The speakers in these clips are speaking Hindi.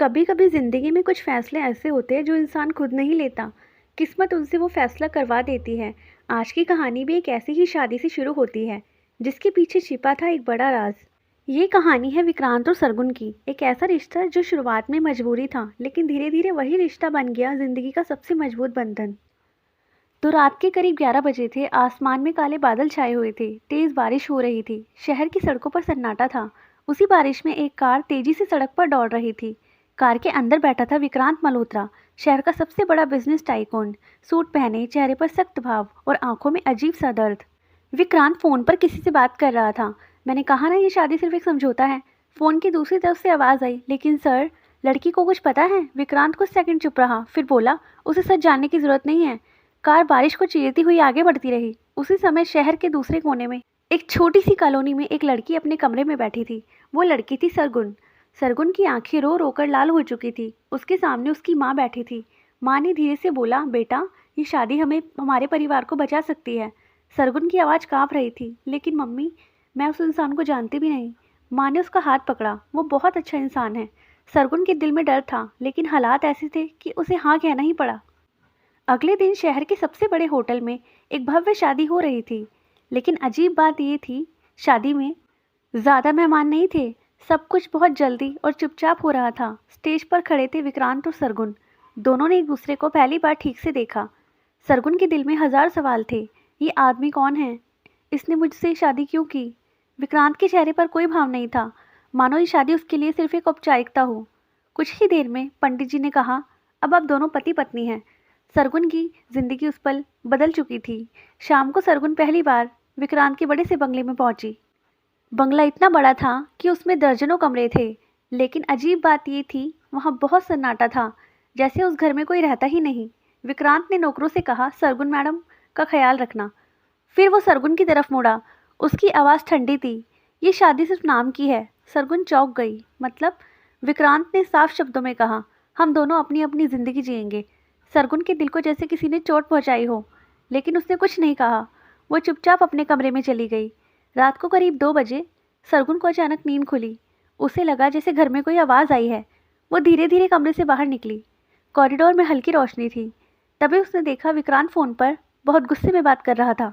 कभी कभी ज़िंदगी में कुछ फ़ैसले ऐसे होते हैं जो इंसान खुद नहीं लेता। किस्मत उनसे वो फ़ैसला करवा देती है। आज की कहानी भी एक ऐसी ही शादी से शुरू होती है जिसके पीछे छिपा था एक बड़ा राज। ये कहानी है विक्रांत और सरगुन की। एक ऐसा रिश्ता जो शुरुआत में मजबूरी था लेकिन धीरे धीरे वही रिश्ता बन गया ज़िंदगी का सबसे मजबूत बंधन। तो रात के करीब 11 बजे थे। आसमान में काले बादल छाए हुए थे। तेज़ बारिश हो रही थी। शहर की सड़कों पर सन्नाटा था। उसी बारिश में एक कार तेजी से सड़क पर दौड़ रही थी। कार के अंदर बैठा था विक्रांत मल्होत्रा, शहर का सबसे बड़ा बिजनेस टाइकून। सूट पहने, चेहरे पर सख्त भाव और आंखों में अजीब सा दर्द। विक्रांत फ़ोन पर किसी से बात कर रहा था। मैंने कहा ना, ये शादी सिर्फ एक समझौता है। फ़ोन की दूसरी तरफ से आवाज़ आई, लेकिन सर, लड़की को कुछ पता है? विक्रांत कुछ सेकंड चुप रहा, फिर बोला, उसे सच जानने की ज़रूरत नहीं है। कार बारिश को चीरती हुई आगे बढ़ती रही। उसी समय शहर के दूसरे कोने में एक छोटी सी कॉलोनी में एक लड़की अपने कमरे में बैठी थी। वो लड़की थी सरगुन। सरगुन की आंखें रो रोकर लाल हो चुकी थी। उसके सामने उसकी माँ बैठी थी। माँ ने धीरे से बोला, बेटा, ये शादी हमें हमारे परिवार को बचा सकती है। सरगुन की आवाज़ कांप रही थी। लेकिन मम्मी, मैं उस इंसान को जानती भी नहीं। माँ ने उसका हाथ पकड़ा। वो बहुत अच्छा इंसान है। सरगुन के दिल में डर था, लेकिन हालात ऐसे थे कि उसे हाँ कहना ही पड़ा। अगले दिन शहर के सबसे बड़े होटल में एक भव्य शादी हो रही थी। लेकिन अजीब बात ये थी, शादी में ज़्यादा मेहमान नहीं थे। सब कुछ बहुत जल्दी और चुपचाप हो रहा था। स्टेज पर खड़े थे विक्रांत और सरगुन। दोनों ने एक दूसरे को पहली बार ठीक से देखा। सरगुन के दिल में हजार सवाल थे। ये आदमी कौन है? इसने मुझसे शादी क्यों की? विक्रांत के चेहरे पर कोई भाव नहीं था, मानो ये शादी उसके लिए सिर्फ एक औपचारिकता हो। कुछ ही देर में पंडित जी ने कहा, अब आप दोनों पति पत्नी हैं। सरगुन की जिंदगी उस पल बदल चुकी थी। शाम को सरगुन पहली बार विक्रांत के बड़े से बंगले में पहुंची। बंगला इतना बड़ा था कि उसमें दर्जनों कमरे थे। लेकिन अजीब बात ये थी, वहाँ बहुत सन्नाटा था, जैसे उस घर में कोई रहता ही नहीं। विक्रांत ने नौकरों से कहा, सरगुन मैडम का ख्याल रखना। फिर वो सरगुन की तरफ मुड़ा। उसकी आवाज़ ठंडी थी। ये शादी सिर्फ नाम की है। सरगुन चौंक गई। मतलब? विक्रांत ने साफ शब्दों में कहा, हम दोनों अपनी अपनी ज़िंदगी जिएंगे। सरगुन के दिल को जैसे किसी ने चोट पहुंचाई हो, लेकिन उसने कुछ नहीं कहा। वो चुपचाप अपने कमरे में चली गई। रात को करीब 2 बजे सरगुन को अचानक नींद खुली। उसे लगा जैसे घर में कोई आवाज़ आई है। वो धीरे धीरे कमरे से बाहर निकली। कॉरिडोर में हल्की रोशनी थी। तभी उसने देखा विक्रांत फ़ोन पर बहुत गुस्से में बात कर रहा था।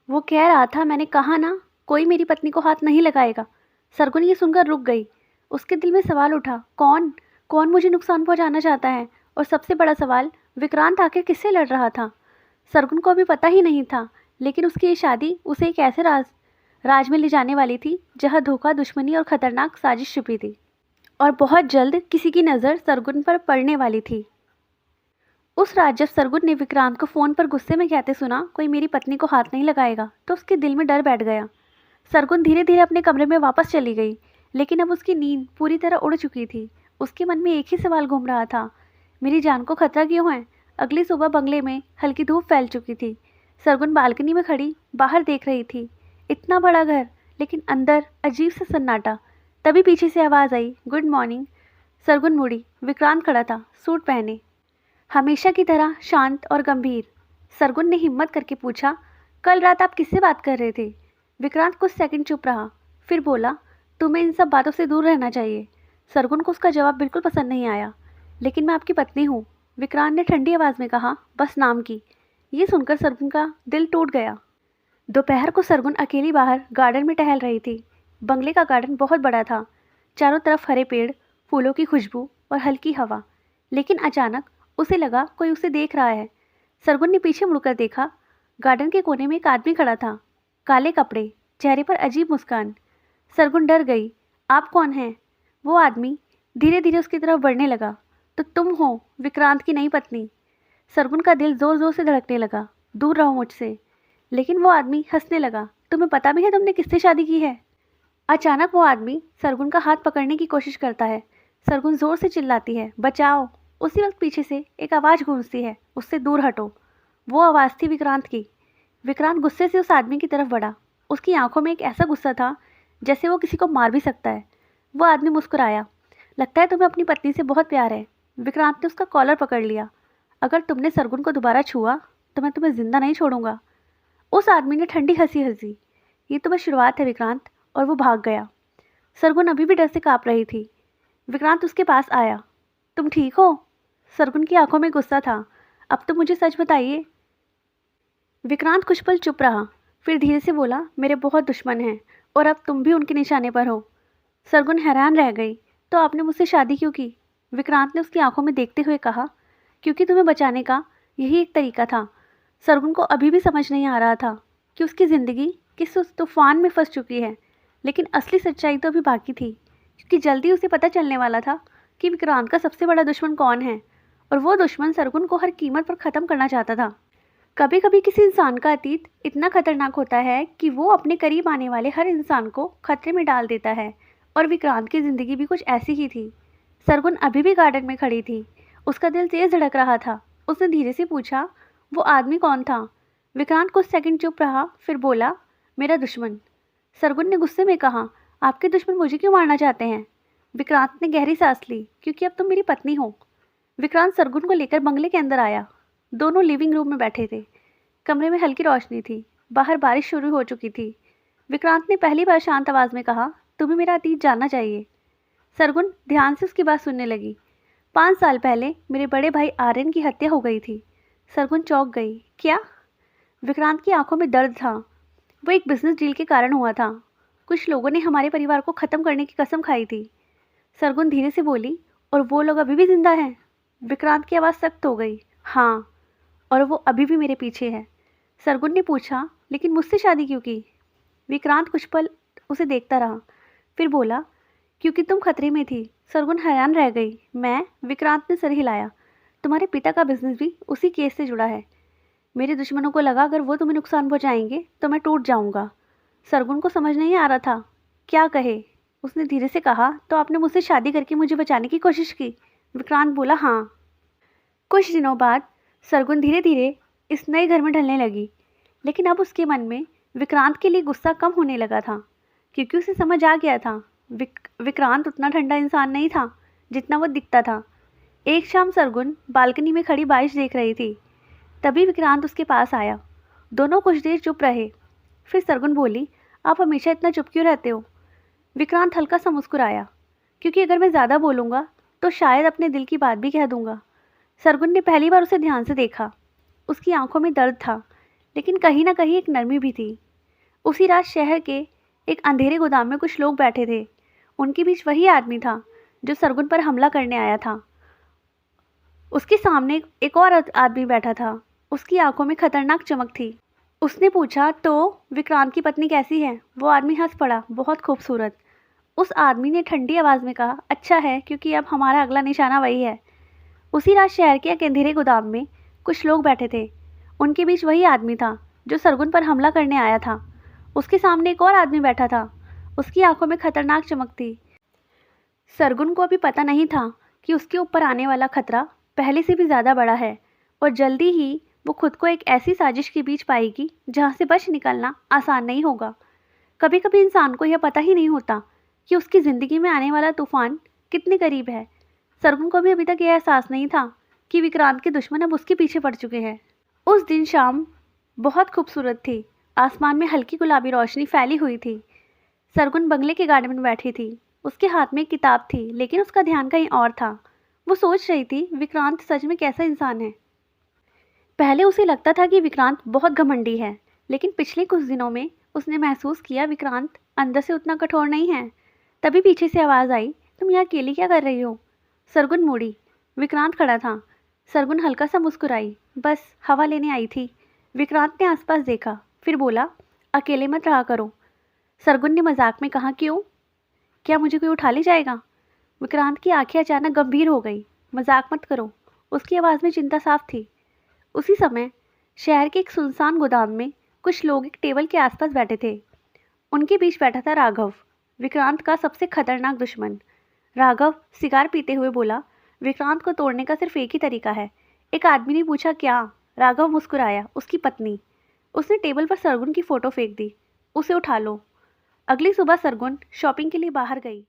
वो कह रहा था, मैंने कहा ना, कोई मेरी पत्नी को हाथ नहीं लगाएगा। सरगुन ये सुनकर रुक गई। उसके दिल में सवाल उठा, कौन कौन मुझे नुकसान पहुंचाना चाहता है? और सबसे बड़ा सवाल, विक्रांत आखिर किससे लड़ रहा था? सरगुन को अभी पता ही नहीं था, लेकिन उसकी ये शादी उसे एक ऐसे राज में ले जाने वाली थी जहां धोखा, दुश्मनी और खतरनाक साजिश छुपी थी। और बहुत जल्द किसी की नज़र सरगुन पर पड़ने वाली थी। उस रात जब सरगुन ने विक्रांत को फ़ोन पर गुस्से में कहते सुना, कोई मेरी पत्नी को हाथ नहीं लगाएगा, तो उसके दिल में डर बैठ गया। सरगुन धीरे धीरे अपने कमरे में वापस चली गई। लेकिन अब उसकी नींद पूरी तरह उड़ चुकी थी। उसके मन में एक ही सवाल घूम रहा था, मेरी जान को खतरा क्यों है? अगली सुबह बंगले में हल्की धूप फैल चुकी थी। सरगुन बालकनी में खड़ी बाहर देख रही थी। इतना बड़ा घर, लेकिन अंदर अजीब सा सन्नाटा। तभी पीछे से आवाज़ आई, गुड मॉर्निंग। सरगुन मुड़ी। विक्रांत खड़ा था, सूट पहने, हमेशा की तरह शांत और गंभीर। सरगुन ने हिम्मत करके पूछा, कल रात आप किससे बात कर रहे थे? विक्रांत कुछ सेकंड चुप रहा, फिर बोला, तुम्हें इन सब बातों से दूर रहना चाहिए। सरगुन को उसका जवाब बिल्कुल पसंद नहीं आया। लेकिन मैं आपकी पत्नी हूँ, विक्रांत ने ठंडी आवाज़ में कहा, बस नाम की। ये सुनकर सरगुन का दिल टूट गया। दोपहर को सरगुन अकेली बाहर गार्डन में टहल रही थी। बंगले का गार्डन बहुत बड़ा था। चारों तरफ हरे पेड़, फूलों की खुशबू और हल्की हवा। लेकिन अचानक उसे लगा कोई उसे देख रहा है। सरगुन ने पीछे मुड़कर देखा। गार्डन के कोने में एक आदमी खड़ा था, काले कपड़े, चेहरे पर अजीब मुस्कान। सरगुन डर गई। आप कौन हैं? वो आदमी धीरे धीरे उसकी तरफ बढ़ने लगा। तो तुम हो विक्रांत की नई पत्नी। सरगुन का दिल जोर जोर से धड़कने लगा, दूर रहो मुझसे। लेकिन वो आदमी हंसने लगा, तुम्हें पता भी है तुमने किससे शादी की है? अचानक वो आदमी सरगुन का हाथ पकड़ने की कोशिश करता है। सरगुन जोर से चिल्लाती है, बचाओ। उसी वक्त पीछे से एक आवाज़ गूंजती है, उससे दूर हटो। वो आवाज़ थी विक्रांत की। विक्रांत गुस्से से उस आदमी की तरफ बढ़ा। उसकी आंखों में एक ऐसा गुस्सा था जैसे वो किसी को मार भी सकता है। वो आदमी मुस्कुराया, लगता है तुम्हें अपनी पत्नी से बहुत प्यार है। विक्रांत ने उसका कॉलर पकड़ लिया, अगर तुमने सरगुन को दोबारा छुआ तो मैं तुम्हें जिंदा नहीं छोड़ूंगा। उस आदमी ने ठंडी हंसी हंसी, ये तो बस शुरुआत है विक्रांत, और वो भाग गया। सरगुन अभी भी डर से काँप रही थी। विक्रांत उसके पास आया। तुम ठीक हो? सरगुन की आंखों में गुस्सा था। अब तो मुझे सच बताइए। विक्रांत कुछ पल चुप रहा, फिर धीरे से बोला, मेरे बहुत दुश्मन हैं और अब तुम भी उनके निशाने पर हो। सरगुन हैरान रह गई। तो आपने मुझसे शादी क्यों की? विक्रांत ने उसकी आंखों में देखते हुए कहा। क्योंकि तुम्हें बचाने का यही एक तरीका था। सरगुन को अभी भी समझ नहीं आ रहा था कि उसकी ज़िंदगी किस उस तूफान में फंस चुकी है, लेकिन असली सच्चाई तो अभी बाकी थी, क्योंकि जल्दी उसे पता चलने वाला था कि विक्रांत का सबसे बड़ा दुश्मन कौन है, और वो दुश्मन सरगुन को हर कीमत पर ख़त्म करना चाहता था। कभी कभी किसी इंसान का अतीत इतना खतरनाक होता है कि वो अपने करीब आने वाले हर इंसान को खतरे में डाल देता है, और विक्रांत की ज़िंदगी भी कुछ ऐसी ही थी। सरगुन अभी भी गार्डन में खड़ी थी। उसका दिल तेज धड़क रहा था। उसने धीरे से पूछा, वो आदमी कौन था? विक्रांत कुछ सेकंड चुप रहा, फिर बोला, मेरा दुश्मन। सरगुन ने गुस्से में कहा, आपके दुश्मन मुझे क्यों मारना चाहते हैं? विक्रांत ने गहरी सांस ली, क्योंकि अब तुम मेरी पत्नी हो। विक्रांत सरगुन को लेकर बंगले के अंदर आया। दोनों लिविंग रूम में बैठे थे। कमरे में हल्की रोशनी थी। बाहर बारिश शुरू हो चुकी थी। विक्रांत ने पहली बार शांत आवाज में कहा, तुम्हें मेरा अतीत जानना चाहिए। सरगुन ध्यान से उसकी बात सुनने लगी। 5 साल पहले मेरे बड़े भाई आर्यन की हत्या हो गई थी। सरगुन चौंक गई। क्या? विक्रांत की आंखों में दर्द था। वो एक बिजनेस डील के कारण हुआ था। कुछ लोगों ने हमारे परिवार को ख़त्म करने की कसम खाई थी। सरगुन धीरे से बोली, और वो लोग अभी भी जिंदा हैं? विक्रांत की आवाज़ सख्त हो गई। हाँ, और वो अभी भी मेरे पीछे है। सरगुन ने पूछा, लेकिन मुझसे शादी क्यों की? विक्रांत कुछ पल उसे देखता रहा, फिर बोला, क्योंकि तुम खतरे में थी। सरगुन हैरान रह गई। मैं? विक्रांत ने सर हिलाया। तुम्हारे पिता का बिजनेस भी उसी केस से जुड़ा है। मेरे दुश्मनों को लगा अगर वो तुम्हें नुकसान पहुंचाएंगे तो मैं टूट जाऊंगा। सरगुन को समझ नहीं आ रहा था क्या कहे। उसने धीरे से कहा, तो आपने मुझसे शादी करके मुझे बचाने की कोशिश की? विक्रांत बोला, हाँ। कुछ दिनों बाद सरगुन धीरे धीरे इस नए घर में ढलने लगी, लेकिन अब उसके मन में विक्रांत के लिए गुस्सा कम होने लगा था, क्योंकि उसे समझ आ गया था विक्रांत उतना ठंडा इंसान नहीं था जितना वो दिखता था। एक शाम सरगुन बालकनी में खड़ी बारिश देख रही थी। तभी विक्रांत उसके पास आया। दोनों कुछ देर चुप रहे। फिर सरगुन बोली, आप हमेशा इतना चुप क्यों रहते हो? विक्रांत हल्का सा मुस्कुराया, क्योंकि अगर मैं ज़्यादा बोलूँगा तो शायद अपने दिल की बात भी कह दूँगा। सरगुन ने पहली बार उसे ध्यान से देखा। उसकी आंखों में दर्द था, लेकिन कहीं ना कहीं एक नरमी भी थी। उसी रात शहर के एक अंधेरे गोदाम में कुछ लोग बैठे थे। उनके बीच वही आदमी था जो सरगुन पर हमला करने आया था। उसके सामने एक और आदमी बैठा था। उसकी आंखों में खतरनाक चमक थी। उसने पूछा, तो विक्रांत की पत्नी कैसी है? वो आदमी हंस पड़ा, बहुत खूबसूरत। उस आदमी ने ठंडी आवाज़ में कहा, अच्छा है, क्योंकि अब हमारा अगला निशाना वही है। उसी रात शहर के एक अंधेरे गोदाम में कुछ लोग बैठे थे। उनके बीच वही आदमी था जो सरगुन पर हमला करने आया था। उसके सामने एक और आदमी बैठा था। उसकी आंखों में खतरनाक चमक थी। सरगुन को अभी पता नहीं था कि उसके ऊपर आने वाला खतरा पहले से भी ज़्यादा बड़ा है, और जल्दी ही वो खुद को एक ऐसी साजिश के बीच पाएगी जहाँ से बच निकलना आसान नहीं होगा। कभी कभी इंसान को यह पता ही नहीं होता कि उसकी ज़िंदगी में आने वाला तूफान कितने करीब है। सरगुन को भी अभी तक यह एहसास नहीं था कि विक्रांत के दुश्मन अब उसके पीछे पड़ चुके हैं। उस दिन शाम बहुत खूबसूरत थी। आसमान में हल्की गुलाबी रोशनी फैली हुई थी। सरगुन बंगले के गार्डन में बैठी थी। उसके हाथ में एक किताब थी, लेकिन उसका ध्यान कहीं और था। वो सोच रही थी, विक्रांत सच में कैसा इंसान है। पहले उसे लगता था कि विक्रांत बहुत घमंडी है, लेकिन पिछले कुछ दिनों में उसने महसूस किया विक्रांत अंदर से उतना कठोर नहीं है। तभी पीछे से आवाज़ आई, तुम यहाँ अकेली क्या कर रही हो? सरगुन मुड़ी। विक्रांत खड़ा था। सरगुन हल्का सा मुस्कुराई, बस हवा लेने आई थी। विक्रांत ने आसपास देखा, फिर बोला, अकेले मत रहा करो। सरगुन ने मजाक में कहा, क्यों? क्या मुझे कोई उठा ले जाएगा? विक्रांत की आंखें अचानक गंभीर हो गई। मजाक मत करो। उसकी आवाज़ में चिंता साफ थी। उसी समय शहर के एक सुनसान गोदाम में कुछ लोग एक टेबल के आसपास बैठे थे। उनके बीच बैठा था राघव, विक्रांत का सबसे खतरनाक दुश्मन। राघव सिगार पीते हुए बोला, विक्रांत को तोड़ने का सिर्फ एक ही तरीका है। एक आदमी ने पूछा, क्या? राघव मुस्कुराया, उसकी पत्नी। उसने टेबल पर सरगुन की फ़ोटो फेंक दी, उसे उठा लो। अगली सुबह सरगुन शॉपिंग के लिए बाहर गई।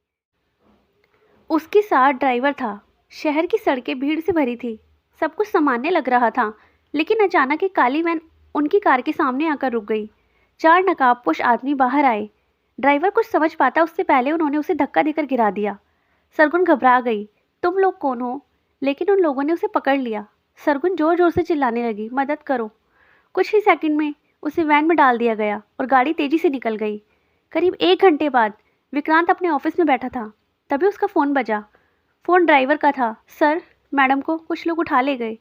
उसके साथ ड्राइवर था। शहर की सड़कें भीड़ से भरी थी। सब कुछ सामान्य लग रहा था, लेकिन अचानक एक काली वैन उनकी कार के सामने आकर रुक गई। 4 नकाबपोश आदमी बाहर आए। ड्राइवर कुछ समझ पाता उससे पहले उन्होंने उसे धक्का देकर गिरा दिया। सरगुन घबरा गई। तुम लोग कौन हो? लेकिन उन लोगों ने उसे पकड़ लिया। सरगुन जोर जोर से चिल्लाने लगी, मदद करो। कुछ ही सेकंड में उसे वैन में डाल दिया गया और गाड़ी तेजी से निकल गई। करीब 1 घंटे बाद विक्रांत अपने ऑफिस में बैठा था, तभी उसका फ़ोन बजा। फ़ोन ड्राइवर का था। सर, मैडम को कुछ लोग उठा ले गए।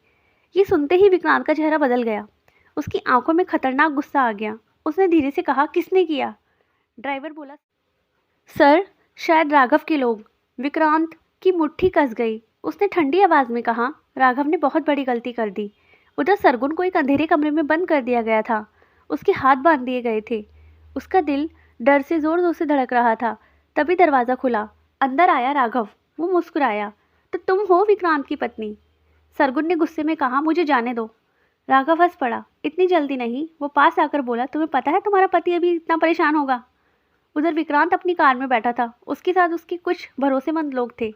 ये सुनते ही विक्रांत का चेहरा बदल गया। उसकी आंखों में खतरनाक गुस्सा आ गया। उसने धीरे से कहा, किसने किया? ड्राइवर बोला, सर, शायद राघव के लोग। विक्रांत की मुट्ठी कस गई। उसने ठंडी आवाज़ में कहा, राघव ने बहुत बड़ी गलती कर दी। उधर सरगुन को एक अंधेरे कमरे में बंद कर दिया गया था। उसके हाथ बांध दिए गए थे। उसका दिल डर से ज़ोर ज़ोर से धड़क रहा था। तभी दरवाज़ा खुला। अंदर आया राघव। वो मुस्कुराया, तो तुम हो विक्रांत की पत्नी? सरगुन ने गुस्से में कहा, मुझे जाने दो। राघव हंस पड़ा, इतनी जल्दी नहीं। वो पास आकर बोला, तुम्हें पता है तुम्हारा पति अभी इतना परेशान होगा? उधर विक्रांत अपनी कार में बैठा था। उसके साथ उसके कुछ भरोसेमंद लोग थे।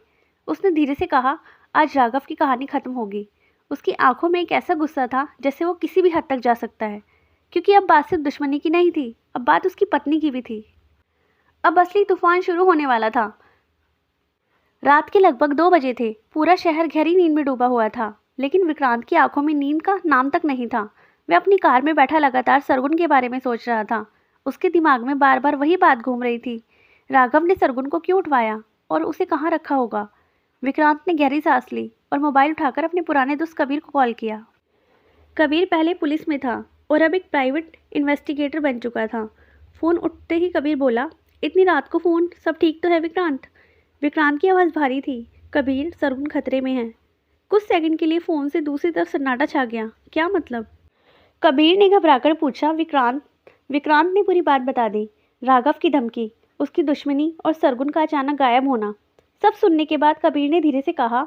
उसने धीरे से कहा, आज राघव की कहानी खत्म होगी। उसकी आंखों में एक ऐसा गुस्सा था जैसे वो किसी भी हद तक जा सकता है, क्योंकि अब बात सिर्फ दुश्मनी की नहीं थी, अब बात उसकी पत्नी की भी थी। अब असली तूफान शुरू होने वाला था। रात के लगभग 2 बजे थे। पूरा शहर गहरी नींद में डूबा हुआ था, लेकिन विक्रांत की आंखों में नींद का नाम तक नहीं था। वह अपनी कार में बैठा लगातार सरगुन के बारे में सोच रहा था। उसके दिमाग में बार बार वही बात घूम रही थी, राघव ने सरगुन को क्यों उठवाया और उसे कहाँ रखा होगा। विक्रांत ने गहरी सांस ली और मोबाइल उठाकर अपने पुराने दोस्त कबीर को कॉल किया। कबीर पहले पुलिस में था और अब एक प्राइवेट इन्वेस्टिगेटर बन चुका था। फ़ोन उठते ही कबीर बोला, इतनी रात को फ़ोन, सब ठीक तो है विक्रांत? विक्रांत की आवाज़ भारी थी। कबीर, सरगुन खतरे में है। कुछ सेकंड के लिए फ़ोन से दूसरी तरफ सन्नाटा छा गया। क्या मतलब? कबीर ने घबराकर पूछा। विक्रांत ने पूरी बात बता दी। राघव की धमकी, उसकी दुश्मनी और सरगुन का अचानक गायब होना। सब सुनने के बाद कबीर ने धीरे से कहा,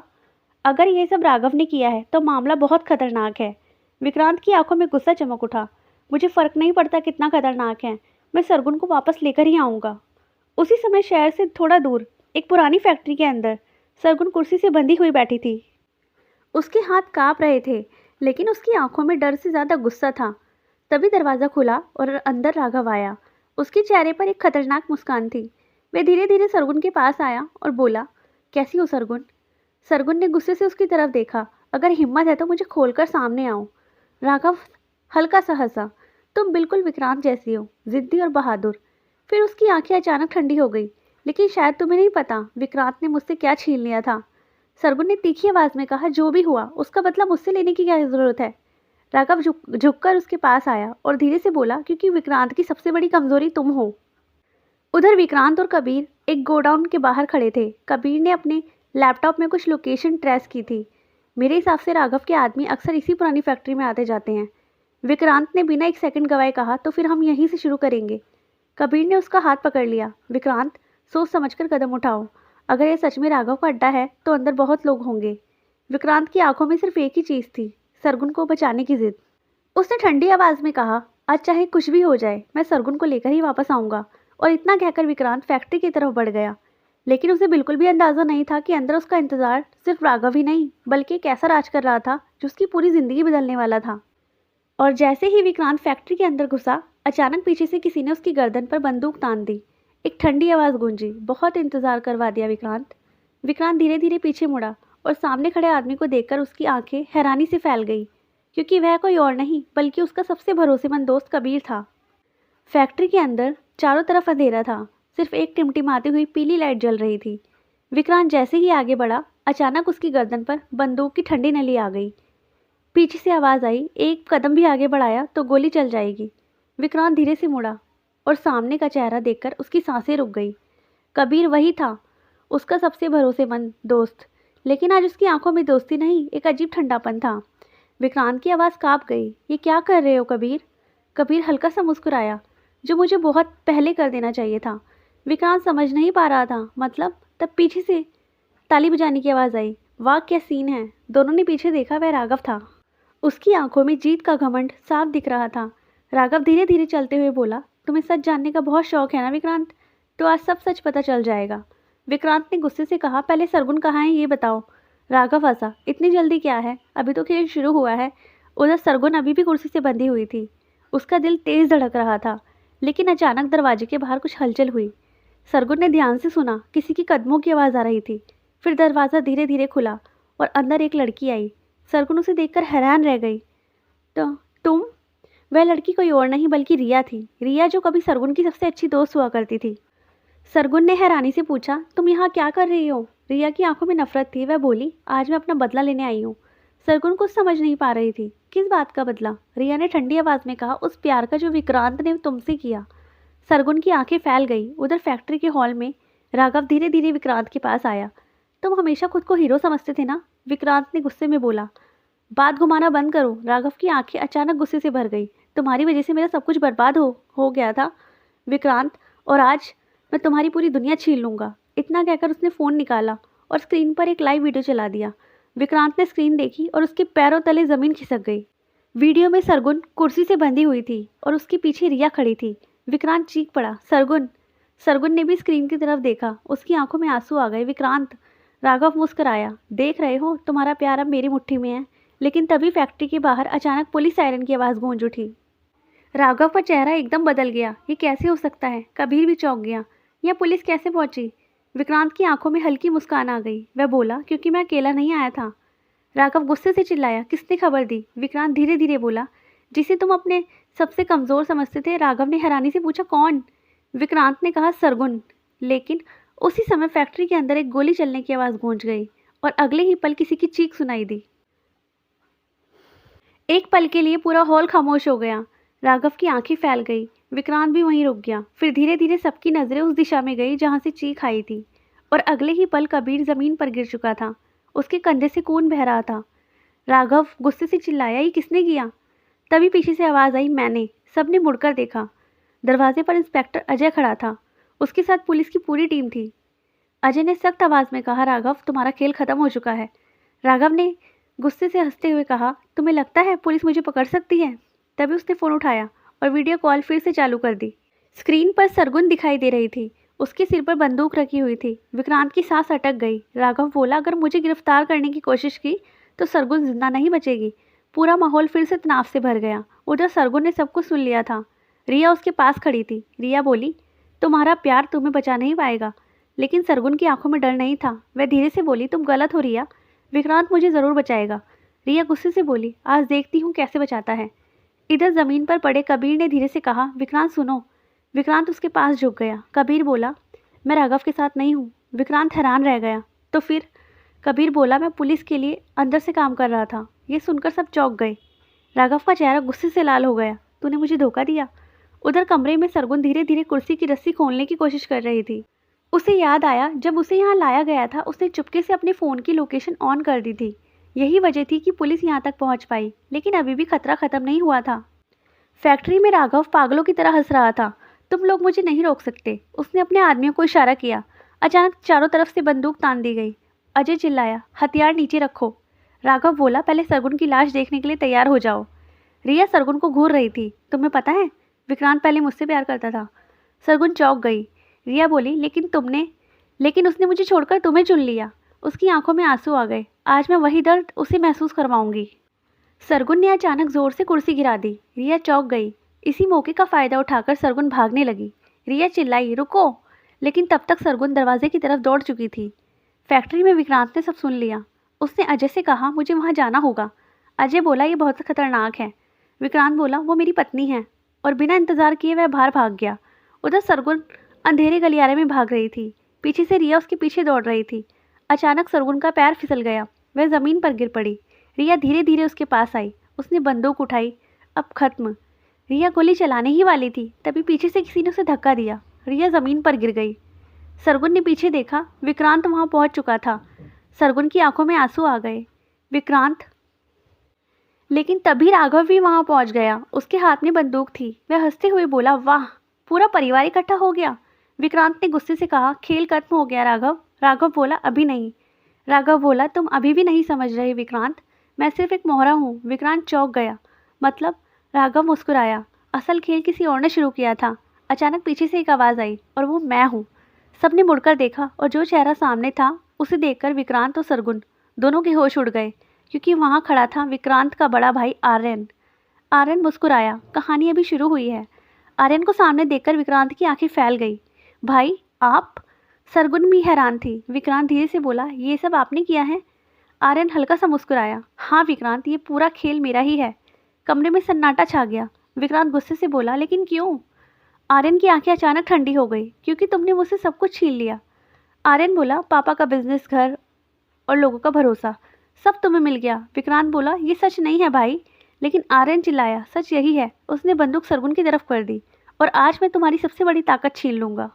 अगर ये सब राघव ने किया है तो मामला बहुत खतरनाक है। विक्रांत की आंखों में गुस्सा चमक उठा। मुझे फ़र्क नहीं पड़ता कितना खतरनाक है, मैं सरगुन को वापस लेकर ही आऊँगा। उसी समय शहर से थोड़ा दूर एक पुरानी फैक्ट्री के अंदर सरगुन कुर्सी से बंधी हुई बैठी थी। उसके हाथ काँप रहे थे, लेकिन उसकी आंखों में डर से ज़्यादा गुस्सा था। तभी दरवाज़ा खुला और अंदर राघव आया। उसके चेहरे पर एक खतरनाक मुस्कान थी। वह धीरे धीरे सरगुन के पास आया और बोला, कैसी हो सरगुन? सरगुन ने गुस्से से उसकी तरफ देखा। अगर हिम्मत है तो मुझे खोलकर सामने आओ। राघव हल्का सा हंसा। तुम बिल्कुल विक्रांत जैसी हो, जिद्दी और बहादुर। फिर उसकी आंखें अचानक ठंडी हो गई। लेकिन शायद तुम्हें नहीं पता विक्रांत ने मुझसे क्या छीन लिया था। सरगुन ने तीखी आवाज़ में कहा, जो भी हुआ उसका बदला मुझसे लेने की क्या ज़रूरत है? राघव झुककर उसके पास आया और धीरे से बोला, क्योंकि विक्रांत की सबसे बड़ी कमजोरी तुम हो। उधर विक्रांत और कबीर एक गोडाउन के बाहर खड़े थे। कबीर ने अपने लैपटॉप में कुछ लोकेशन ट्रेस की थी। मेरे हिसाब से राघव के आदमी अक्सर इसी पुरानी फैक्ट्री में आते जाते हैं। विक्रांत ने बिना एक सेकंड गवाए कहा, तो फिर हम यहीं से शुरू करेंगे। कबीर ने उसका हाथ पकड़ लिया। विक्रांत, सोच समझकर कदम उठाओ। अगर यह सच में राघव का अड्डा है तो अंदर बहुत लोग होंगे। विक्रांत की आंखों में सिर्फ एक ही चीज़ थी, सरगुन को बचाने की जिद। उसने ठंडी आवाज़ में कहा, आज चाहे कुछ भी हो जाए मैं सरगुन को लेकर ही वापस आऊँगा। और इतना कहकर विक्रांत फैक्ट्री की तरफ बढ़ गया। लेकिन उसे बिल्कुल भी अंदाज़ा नहीं था कि अंदर उसका इंतज़ार सिर्फ राघव ही नहीं, बल्कि एक ऐसा राज कर रहा था जो उसकी पूरी ज़िंदगी बदलने वाला था। और जैसे ही विक्रांत फैक्ट्री के अंदर घुसा, अचानक पीछे से किसी ने उसकी गर्दन पर बंदूक तान दी। एक ठंडी आवाज़ गूंजी, बहुत इंतज़ार करवा दिया विक्रांत। विक्रांत धीरे धीरे पीछे मुड़ा और सामने खड़े आदमी को देखकर उसकी आंखें हैरानी से फैल गई, क्योंकि वह कोई और नहीं बल्कि उसका सबसे भरोसेमंद दोस्त कबीर था। फैक्ट्री के अंदर चारों तरफ अंधेरा था, सिर्फ एक टिमटिमाती हुई पीली लाइट जल रही थी। विक्रांत जैसे ही आगे बढ़ा, अचानक उसकी गर्दन पर बंदूक की ठंडी नली आ गई। पीछे से आवाज़ आई, एक कदम भी आगे बढ़ाया तो गोली चल जाएगी। विक्रांत धीरे से मुड़ा और सामने का चेहरा देखकर उसकी सांसें रुक गई। कबीर वही था, उसका सबसे भरोसेमंद दोस्त। लेकिन आज उसकी आंखों में दोस्ती नहीं, एक अजीब ठंडापन था। विक्रांत की आवाज़ काँप गई। ये क्या कर रहे हो कबीर? कबीर हल्का सा मुस्कुराया, जो मुझे बहुत पहले कर देना चाहिए था। विक्रांत समझ नहीं पा रहा था, मतलब। तब पीछे से ताली बजाने की आवाज़ आई। वाह क्या सीन है! दोनों ने पीछे देखा, वह राघव था। उसकी आंखों में जीत का घमंड साफ दिख रहा था। राघव धीरे धीरे चलते हुए बोला, तुम्हें सच जानने का बहुत शौक है ना विक्रांत? तो आज सब सच पता चल जाएगा। विक्रांत ने गुस्से से कहा, पहले सरगुन कहाँ है ये बताओ। राघव हंसा, इतनी जल्दी क्या है, अभी तो खेल शुरू हुआ है। उधर सरगुन अभी भी कुर्सी से बंधी हुई थी। उसका दिल तेज धड़क रहा था। लेकिन अचानक दरवाजे के बाहर कुछ हलचल हुई। सरगुन ने ध्यान से सुना, किसी की कदमों की आवाज़ आ रही थी। फिर दरवाज़ा धीरे धीरे खुला और अंदर एक लड़की आई। सरगुन उसे देखकर हैरान रह गई। तो तुम? वह लड़की कोई और नहीं बल्कि रिया थी। रिया जो कभी सरगुन की सबसे अच्छी दोस्त हुआ करती थी। सरगुन ने हैरानी से पूछा, तुम यहाँ क्या कर रही हो? रिया की आंखों में नफरत थी। वह बोली, आज मैं अपना बदला लेने आई हूँ। सरगुन कुछ समझ नहीं पा रही थी। किस बात का बदला? रिया ने ठंडी आवाज़ में कहा, उस प्यार का जो विक्रांत ने तुमसे किया। सरगुन की आंखें फैल गई। उधर फैक्ट्री के हॉल में राघव धीरे धीरे विक्रांत के पास आया। तुम हमेशा खुद को हीरो समझते थे ना? विक्रांत ने गुस्से में बोला। बात घुमाना बंद करो। राघव की आंखें अचानक गुस्से से भर गई। तुम्हारी वजह से मेरा सब कुछ बर्बाद हो गया था विक्रांत, और आज मैं तुम्हारी पूरी दुनिया छीन लूँगा। इतना कहकर उसने फ़ोन निकाला और स्क्रीन पर एक लाइव वीडियो चला दिया। विक्रांत ने स्क्रीन देखी और उसके पैरों तले ज़मीन खिसक गई। वीडियो में सरगुन कुर्सी से बंधी हुई थी और उसके पीछे रिया खड़ी थी। विक्रांत चीख पड़ा, सरगुन! सरगुन ने भी स्क्रीन की तरफ देखा। उसकी आंखों में आंसू आ गए। विक्रांत! राघव मुस्कुराया। देख रहे हो, तुम्हारा प्यार अब मेरी मुट्ठी में है। लेकिन तभी फैक्ट्री के बाहर अचानक पुलिस सायरन की आवाज़ गूंज उठी। राघव का चेहरा एकदम बदल गया। ये कैसे हो सकता है? कबीर भी चौंक गया। यह पुलिस कैसे पहुंची? विक्रांत की आंखों में हल्की मुस्कान आ गई। वह बोला, क्योंकि मैं अकेला नहीं आया था। राघव गुस्से से चिल्लाया, किसने खबर दी? विक्रांत धीरे धीरे बोला, जिसे तुम अपने सबसे कमज़ोर समझते थे। राघव ने हैरानी से पूछा, कौन? विक्रांत ने कहा, सरगुन। लेकिन उसी समय फैक्ट्री के अंदर एक गोली चलने की आवाज़ गूंज गई और अगले ही पल किसी की चीख सुनाई दी। एक पल के लिए पूरा हॉल खामोश हो गया। राघव की आंखें फैल गई। विक्रांत भी वहीं रुक गया। फिर धीरे धीरे सबकी नज़रें उस दिशा में गई जहां से चीख आई थी, और अगले ही पल कबीर ज़मीन पर गिर चुका था। उसके कंधे से खून बह रहा था। राघव गुस्से से चिल्लाया, ये किसने किया? तभी पीछे से आवाज़ आई, मैंने। सबने मुड़कर देखा। दरवाजे पर इंस्पेक्टर अजय खड़ा था। उसके साथ पुलिस की पूरी टीम थी। अजय ने सख्त आवाज़ में कहा, राघव, तुम्हारा खेल खत्म हो चुका है। राघव ने गुस्से से हंसते हुए कहा, तुम्हें लगता है पुलिस मुझे पकड़ सकती है? तभी उसने फ़ोन उठाया और वीडियो कॉल फिर से चालू कर दी। स्क्रीन पर सरगुन दिखाई दे रही थी। उसके सिर पर बंदूक रखी हुई थी। विक्रांत की सांस अटक गई। राघव बोला, अगर मुझे गिरफ्तार करने की कोशिश की तो सरगुन जिंदा नहीं बचेगी। पूरा माहौल फिर से तनाव से भर गया। उधर सरगुन ने सब कुछ सुन लिया था। रिया उसके पास खड़ी थी। रिया बोली, तुम्हारा प्यार तुम्हें बचा नहीं पाएगा। लेकिन सरगुन की आंखों में डर नहीं था। वह धीरे से बोली, तुम गलत हो रिया। विक्रांत मुझे ज़रूर बचाएगा। रिया गुस्से से बोली, आज देखती हूँ कैसे बचाता है। इधर ज़मीन पर पड़े कबीर ने धीरे से कहा, विक्रांत सुनो। विक्रांत उसके पास झुक गया। कबीर बोला, मैं राघव के साथ नहीं हूँ। विक्रांत हैरान रह गया। तो फिर? कबीर बोला, मैं पुलिस के लिए अंदर से काम कर रहा था। ये सुनकर सब चौंक गए। राघव का चेहरा गुस्से से लाल हो गया। तूने मुझे धोखा दिया। उधर कमरे में सरगुन धीरे धीरे कुर्सी की रस्सी खोलने की कोशिश कर रही थी। उसे याद आया, जब उसे यहाँ लाया गया था उसने चुपके से अपने फ़ोन की लोकेशन ऑन कर दी थी। यही वजह थी कि पुलिस यहाँ तक पहुँच पाई। लेकिन अभी भी खतरा ख़त्म नहीं हुआ था। फैक्ट्री में राघव पागलों की तरह हंस रहा था। तुम लोग मुझे नहीं रोक सकते। उसने अपने आदमियों को इशारा किया। अचानक चारों तरफ से बंदूक तान दी गई। अजय चिल्लाया, हथियार नीचे रखो। राघव बोला, पहले सरगुन की लाश देखने के लिए तैयार हो जाओ। रिया सरगुन को घूर रही थी। तुम्हें पता है, विक्रांत पहले मुझसे प्यार करता था। सरगुन चौंक गई। रिया बोली, लेकिन उसने मुझे छोड़कर तुम्हें चुन लिया। उसकी आंखों में आंसू आ गए। आज मैं वही दर्द उसे महसूस करवाऊंगी। सरगुन ने अचानक जोर से कुर्सी गिरा दी। रिया चौंक गई। इसी मौके का फ़ायदा उठाकर सरगुन भागने लगी। रिया चिल्लाई, रुको! लेकिन तब तक सरगुन दरवाजे की तरफ दौड़ चुकी थी। फैक्ट्री में विक्रांत ने सब सुन लिया। उसने अजय से कहा, मुझे वहाँ जाना होगा। अजय बोला, ये बहुत खतरनाक है। विक्रांत बोला, वो मेरी पत्नी है। और बिना इंतज़ार किए वह बाहर भाग गया। उधर सरगुन अंधेरे गलियारे में भाग रही थी। पीछे से रिया उसके पीछे दौड़ रही थी। अचानक सरगुन का पैर फिसल गया। वह ज़मीन पर गिर पड़ी। रिया धीरे धीरे उसके पास आई। उसने बंदूक उठाई। अब खत्म। रिया गोली चलाने ही वाली थी, तभी पीछे से किसी ने उसे धक्का दिया। रिया ज़मीन पर गिर गई। सरगुन ने पीछे देखा। विक्रांत वहाँ पहुँच चुका था। सरगुन की आंखों में आंसू आ गए। विक्रांत! लेकिन तभी राघव भी वहाँ पहुँच गया। उसके हाथ में बंदूक थी। वह हंसते हुए बोला, वाह, पूरा परिवार इकट्ठा हो गया। विक्रांत ने गुस्से से कहा, खेल खत्म हो गया राघव। राघव बोला, अभी नहीं। राघव बोला, तुम अभी भी नहीं समझ रहे विक्रांत। मैं सिर्फ एक मोहरा हूँ। विक्रांत चौंक गया। मतलब? राघव मुस्कुराया। असल खेल किसी और ने शुरू किया था। अचानक पीछे से एक आवाज़ आई, और वो मैं हूँ। सबने मुड़कर देखा और जो चेहरा सामने था उसे देखकर विक्रांत और सरगुन दोनों के होश उड़ गए, क्योंकि वहाँ खड़ा था विक्रांत का बड़ा भाई आर्यन। आर्यन मुस्कुराया। कहानी अभी शुरू हुई है। आर्यन को सामने देखकर विक्रांत की आंखें फैल गई। भाई, आप? सरगुन भी हैरान थी। विक्रांत धीरे से बोला, ये सब आपने किया है? आर्यन हल्का सा मुस्कुराया। हाँ विक्रांत, ये पूरा खेल मेरा ही है। कमरे में सन्नाटा छा गया। विक्रांत गुस्से से बोला, लेकिन क्यों? आर्यन की आंखें अचानक ठंडी हो गई। क्योंकि तुमने मुझसे सब कुछ छीन लिया। आर्यन बोला, पापा का बिजनेस, घर और लोगों का भरोसा, सब तुम्हें मिल गया। विक्रांत बोला, ये सच नहीं है भाई। लेकिन आर्यन चिल्लाया, सच यही है। उसने बंदूक सरगुन की तरफ कर दी। और आज मैं तुम्हारी सबसे बड़ी ताकत छीन लूंगा।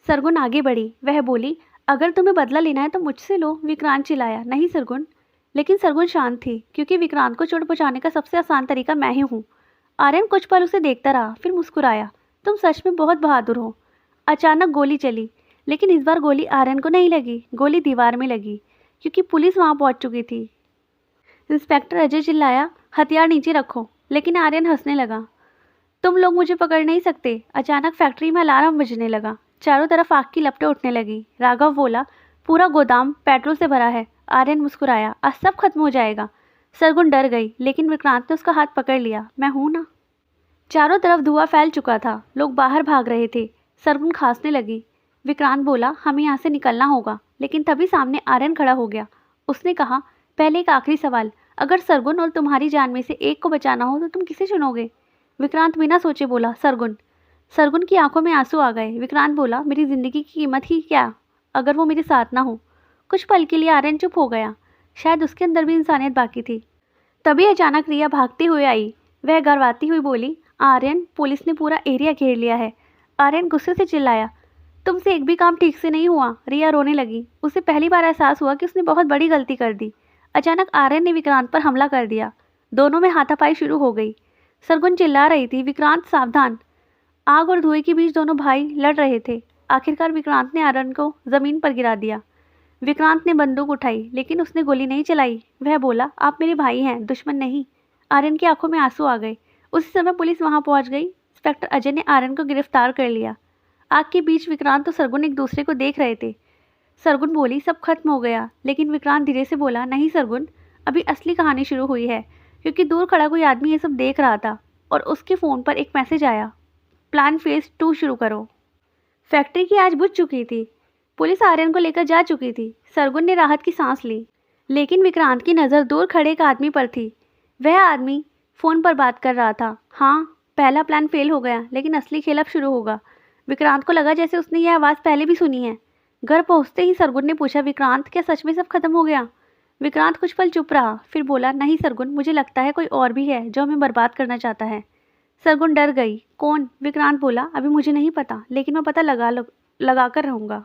सरगुन आगे बढ़ी। वह बोली, अगर तुम्हें बदला लेना है तो मुझसे लो। विक्रांत चिल्लाया, नहीं सरगुन। लेकिन सरगुन शांत थी, क्योंकि विक्रांत को चोट पहुंचाने का सबसे आसान तरीका मैं ही हूँ। आर्यन कुछ पल उसे देखता रहा, फिर मुस्कुराया, तुम सच में बहुत बहादुर हो। अचानक गोली चली, लेकिन इस बार गोली आर्यन को नहीं लगी, गोली दीवार में लगी, क्योंकि पुलिस वहां पहुंच चुकी थी। इंस्पेक्टर अजय चिल्लाया, हथियार नीचे रखो। लेकिन आर्यन हंसने लगा, तुम लोग मुझे पकड़ नहीं सकते। अचानक फैक्ट्री में अलार्म बजने लगा। चारों तरफ आग की लपटें उठने लगी। राघव बोला, पूरा गोदाम पेट्रोल से भरा है। आर्यन मुस्कुराया, आज सब खत्म हो जाएगा। सरगुन डर गई, लेकिन विक्रांत ने उसका हाथ पकड़ लिया, मैं हूं ना। चारों तरफ धुआं फैल चुका था। लोग बाहर भाग रहे थे। सरगुन खांसने लगी। विक्रांत बोला, हमें यहाँ से निकलना होगा। लेकिन तभी सामने आर्यन खड़ा हो गया। उसने कहा, पहले एक आखिरी सवाल, अगर सरगुन और तुम्हारी जान में से एक को बचाना हो तो तुम किसे चुनोगे? विक्रांत बिना सोचे बोला, सरगुन। सरगुन की आंखों में आंसू आ गए। विक्रांत बोला, मेरी जिंदगी की कीमत ही क्या अगर वो मेरे साथ ना हो। कुछ पल के लिए आर्यन चुप हो गया। शायद उसके अंदर भी इंसानियत बाकी थी। तभी अचानक रिया भागती हुई आई। वह घरवाती हुई बोली, आर्यन, पुलिस ने पूरा एरिया घेर लिया है। आर्यन गुस्से से चिल्लाया, तुमसे एक भी काम ठीक से नहीं हुआ। रिया रोने लगी। उसे पहली बार एहसास हुआ कि उसने बहुत बड़ी गलती कर दी। अचानक आर्यन ने विक्रांत पर हमला कर दिया। दोनों में हाथापाई शुरू हो गई। सरगुन चिल्ला रही थी, विक्रांत सावधान। आग और धुएं के बीच दोनों भाई लड़ रहे थे। आखिरकार विक्रांत ने आर्यन को जमीन पर गिरा दिया। विक्रांत ने बंदूक उठाई, लेकिन उसने गोली नहीं चलाई। वह बोला, आप मेरे भाई हैं, दुश्मन नहीं। आर्यन की आंखों में आंसू आ गए। उसी समय पुलिस वहां पहुंच गई। इंस्पेक्टर अजय ने आर्यन को गिरफ्तार कर लिया। आग के बीच विक्रांत और सरगुन एक दूसरे को देख रहे थे। सरगुन बोली, सब खत्म हो गया। लेकिन विक्रांत धीरे से बोला, नहीं सरगुन, अभी असली कहानी शुरू हुई है। क्योंकि दूर खड़ा कोई आदमी ये सब देख रहा था और उसके फ़ोन पर एक मैसेज आया, प्लान फेज 2 शुरू करो। फैक्ट्री की आग बुझ चुकी थी। पुलिस आर्यन को लेकर जा चुकी थी। सरगुन ने राहत की सांस ली। लेकिन विक्रांत की नज़र दूर खड़े एक आदमी पर थी। वह आदमी फ़ोन पर बात कर रहा था। हाँ, पहला प्लान फेल हो गया, लेकिन असली खेल अब शुरू होगा। विक्रांत को लगा जैसे उसने यह आवाज़ पहले भी सुनी है। घर पहुंचते ही सरगुन ने पूछा, विक्रांत, क्या सच में सब खत्म हो गया? विक्रांत कुछ पल चुप रहा, फिर बोला, नहीं सरगुन, मुझे लगता है कोई और भी है जो हमें बर्बाद करना चाहता है। सरगुन डर गई। कौन? विक्रांत बोला, अभी मुझे नहीं पता, लेकिन मैं पता लगा कर रहूँगा।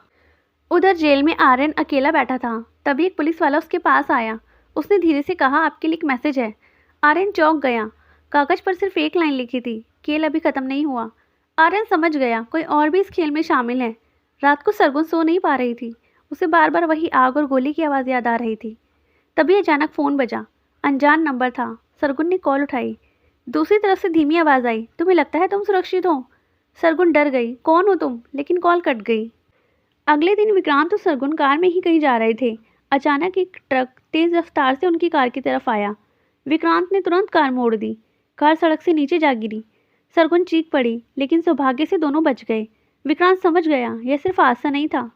उधर जेल में आर्यन अकेला बैठा था। तभी एक पुलिस वाला उसके पास आया। उसने धीरे से कहा, आपके लिए एक मैसेज है। आर्यन चौंक गया। कागज पर सिर्फ एक लाइन लिखी थी, खेल अभी खत्म नहीं हुआ। आर्यन समझ गया, कोई और भी इस खेल में शामिल है। रात को सरगुन सो नहीं पा रही थी। उसे बार बार वही आग और गोली की आवाज़ याद आ रही थी। तभी अचानक फ़ोन बजा। अनजान नंबर था। सरगुन ने कॉल उठाई। दूसरी तरफ से धीमी आवाज़ आई, तुम्हें लगता है तुम सुरक्षित हो? सरगुन डर गई, कौन हो तुम? लेकिन कॉल कट गई। अगले दिन विक्रांत और सरगुन कार में ही कहीं जा रहे थे। अचानक एक ट्रक तेज़ रफ्तार से उनकी कार की तरफ आया। विक्रांत ने तुरंत कार मोड़ दी। कार सड़क से नीचे जा गिरी। सरगुन चीख पड़ी, लेकिन सौभाग्य से दोनों बच गए। विक्रांत समझ गया, यह सिर्फ हादसा नहीं था।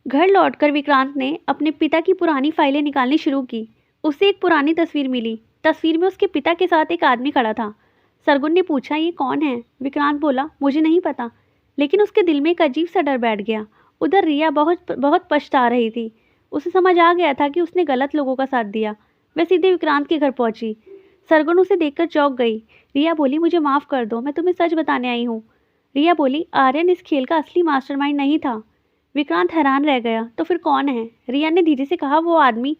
घर लौटकर विक्रांत ने अपने पिता की पुरानी फाइलें निकालनी शुरू की। उसे एक पुरानी तस्वीर मिली। तस्वीर में उसके पिता के साथ एक आदमी खड़ा था। सरगुन ने पूछा, ये कौन है? विक्रांत बोला, मुझे नहीं पता। लेकिन उसके दिल में एक अजीब सा डर बैठ गया। उधर रिया बहुत बहुत पछता रही थी। उसे समझ आ गया था कि उसने गलत लोगों का साथ दिया। वह सीधे विक्रांत के घर पहुंची। सरगुन उसे देखकर चौंक गई। रिया बोली, मुझे माफ़ कर दो, मैं तुम्हें सच बताने आई हूँ। रिया बोली, आर्यन इस खेल का असली मास्टरमाइंड नहीं था। विक्रांत हैरान रह गया, तो फिर कौन है? रिया ने धीरे से कहा, वो आदमी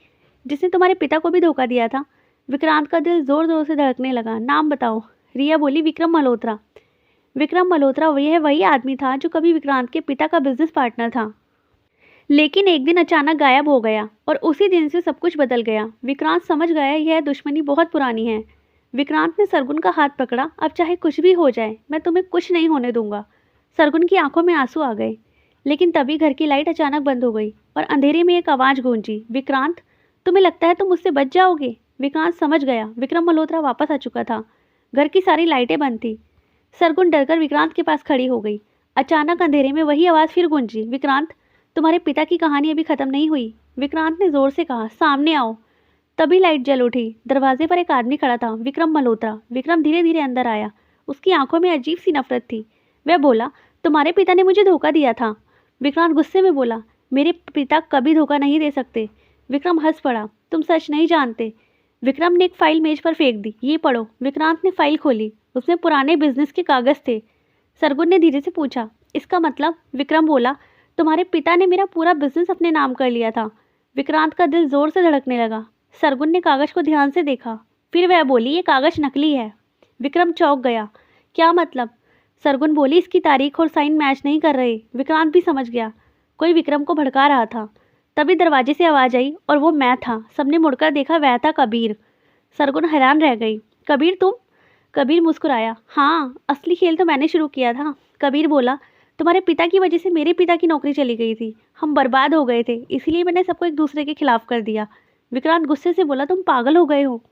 जिसने तुम्हारे पिता को भी धोखा दिया था। विक्रांत का दिल ज़ोर ज़ोर से धड़कने लगा। नाम बताओ। रिया बोली, विक्रम मल्होत्रा। विक्रम मल्होत्रा यह वही आदमी था जो कभी विक्रांत के पिता का बिजनेस पार्टनर था, लेकिन एक दिन अचानक गायब हो गया और उसी दिन से सब कुछ बदल गया। विक्रांत समझ गया, यह दुश्मनी बहुत पुरानी है। विक्रांत ने सरगुन का हाथ पकड़ा, अब चाहे कुछ भी हो जाए, मैं तुम्हें कुछ नहीं होने दूंगा। सरगुन की आंखों में आंसू आ गए। लेकिन तभी घर की लाइट अचानक बंद हो गई और अंधेरे में एक आवाज़ गूंजी, विक्रांत, तुम्हें लगता है तुम मुझसे बच जाओगे? विक्रांत समझ गया, विक्रम मल्होत्रा वापस आ चुका था। घर की सारी लाइटें बंद थी। सरगुन डरकर विक्रांत के पास खड़ी हो गई। अचानक अंधेरे में वही आवाज़ फिर गूंजी, विक्रांत, तुम्हारे पिता की कहानी अभी ख़त्म नहीं हुई, विक्रांत ने ज़ोर से कहा। सामने आओ। तभी लाइट जल उठी। दरवाजे पर एक आदमी खड़ा था, विक्रम मल्होत्रा। विक्रम धीरे धीरे अंदर आया। उसकी आंखों में अजीब सी नफरत थी। वह बोला, तुम्हारे पिता ने मुझे धोखा दिया था। विक्रांत गुस्से में बोला, मेरे पिता कभी धोखा नहीं दे सकते। विक्रम हंस पड़ा, तुम सच नहीं जानते। विक्रम ने एक फाइल मेज पर फेंक दी। ये पढ़ो। विक्रांत ने फाइल खोली। उसमें पुराने बिजनेस के कागज़ थे। सरगुन ने धीरे से पूछा, इसका मतलब? विक्रम बोला, तुम्हारे पिता ने मेरा पूरा बिजनेस अपने नाम कर लिया था। विक्रांत का दिल जोर से धड़कने लगा। सरगुन ने कागज़ को ध्यान से देखा। फिर वह बोली, ये कागज़ नकली है। विक्रम चौंक गया। क्या मतलब? सरगुन बोली, इसकी तारीख और साइन मैच नहीं कर रहे। विक्रांत भी समझ गया, कोई विक्रम को भड़का रहा था। तभी दरवाजे से आवाज़ आई और वो मैं था। सबने मुड़कर देखा, वह था कबीर। सरगुन हैरान रह गई। कबीर तुम? कबीर मुस्कुराया। हाँ, असली खेल तो मैंने शुरू किया था। कबीर बोला, तुम्हारे पिता की वजह से मेरे पिता की नौकरी चली गई थी। हम बर्बाद हो गए थे, इसीलिए मैंने सबको एक दूसरे के खिलाफ कर दिया। विक्रांत गुस्से से बोला, तुम पागल हो गए हो।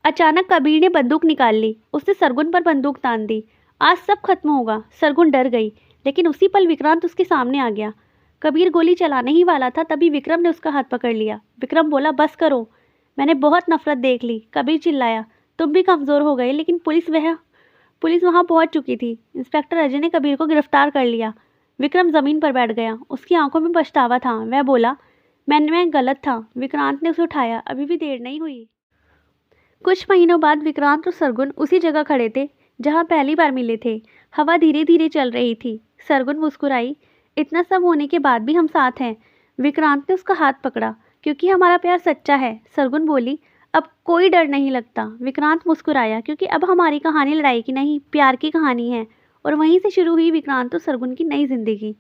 अचानक कबीर ने बंदूक निकाल ली। उसने सरगुन पर बंदूक तान दी। आज सब खत्म होगा। सरगुन डर गई, लेकिन उसी पल विक्रांत उसके सामने आ गया। कबीर गोली चलाने ही वाला था, तभी विक्रम ने उसका हाथ पकड़ लिया। विक्रम बोला, बस करो, मैंने बहुत नफरत देख ली। कबीर चिल्लाया, तुम भी कमज़ोर हो गए। लेकिन पुलिस वहां पहुंच चुकी थी। इंस्पेक्टर अजय ने कबीर को गिरफ्तार कर लिया। विक्रम ज़मीन पर बैठ गया। उसकी आंखों में पछतावा था। वह बोला, मैं गलत था। विक्रांत ने उसे उठाया। अभी भी देर नहीं हुई। कुछ महीनों बाद विक्रांत और सरगुन उसी जगह खड़े थे जहां पहली बार मिले थे। हवा धीरे धीरे चल रही थी। सरगुन मुस्कुराई, इतना सब होने के बाद भी हम साथ हैं। विक्रांत ने उसका हाथ पकड़ा, क्योंकि हमारा प्यार सच्चा है। सरगुन बोली, अब कोई डर नहीं लगता। विक्रांत मुस्कुराया, क्योंकि अब हमारी कहानी लड़ाई की नहीं, प्यार की कहानी है। और वहीं से शुरू हुई विक्रांत और सरगुन की नई जिंदगी।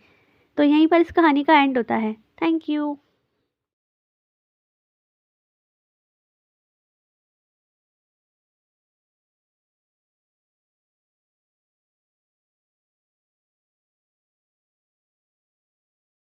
तो यहीं पर इस कहानी का एंड होता है। Thank you.